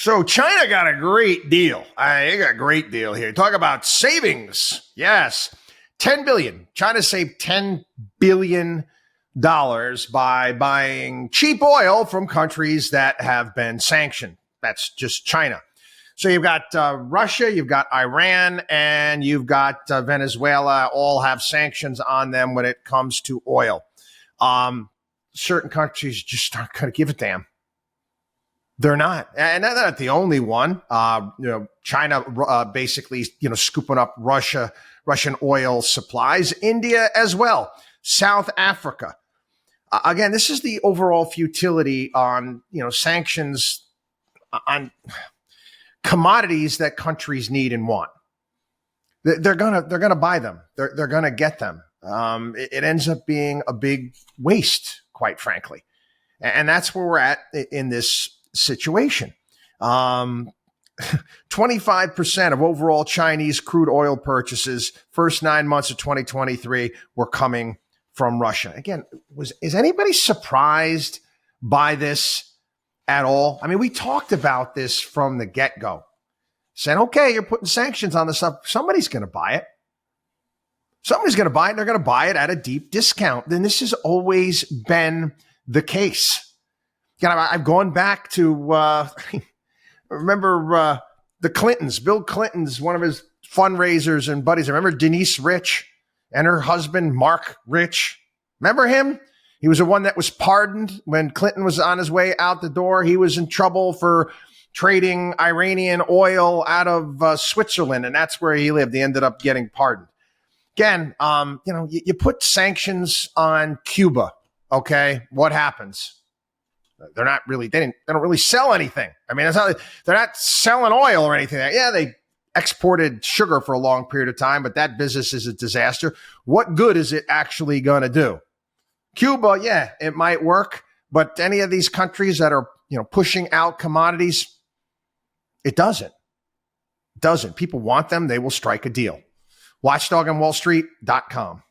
So China got a great deal. They got a great deal here. Talk about savings. Yes. 10 billion. China saved $10 billion by buying cheap oil from countries that have been sanctioned. That's just China. So you've got Russia, you've got Iran, and you've got Venezuela, all have sanctions on them when it comes to oil. Certain countries just aren't going to give a damn. They're not. And they're not the only one. China basically, scooping up Russian oil supplies. India as well. South Africa. Again, this is the overall futility on, sanctions on commodities that countries need and want. They're gonna buy them. They're gonna get them. It ends up being a big waste, quite frankly, and that's where we're at in this situation. 25% of overall Chinese crude oil purchases first 9 months of 2023 were coming from Russia. Again, is anybody surprised by this at all? I mean, we talked about this from the get-go. Saying, okay, you're putting sanctions on this stuff. Somebody's going to buy it. Somebody's going to buy it, and they're going to buy it at a deep discount. Then this has always been the case. I've gone back to, remember the Clintons, Bill Clinton's, one of his fundraisers and buddies. I remember Denise Rich and her husband, Mark Rich. Remember him? He was the one that was pardoned when Clinton was on his way out the door. He was in trouble for trading Iranian oil out of Switzerland, and that's where he lived. He ended up getting pardoned. Again, you put sanctions on Cuba, okay? What happens? They're not really, they don't really sell anything. I mean, they're not selling oil or anything. Yeah, they exported sugar for a long period of time, but that business is a disaster. What good is it actually going to do? Cuba, yeah, it might work, but any of these countries that are, pushing out commodities, it doesn't. It doesn't. People want them. They will strike a deal. WatchDog on WallStreet.com.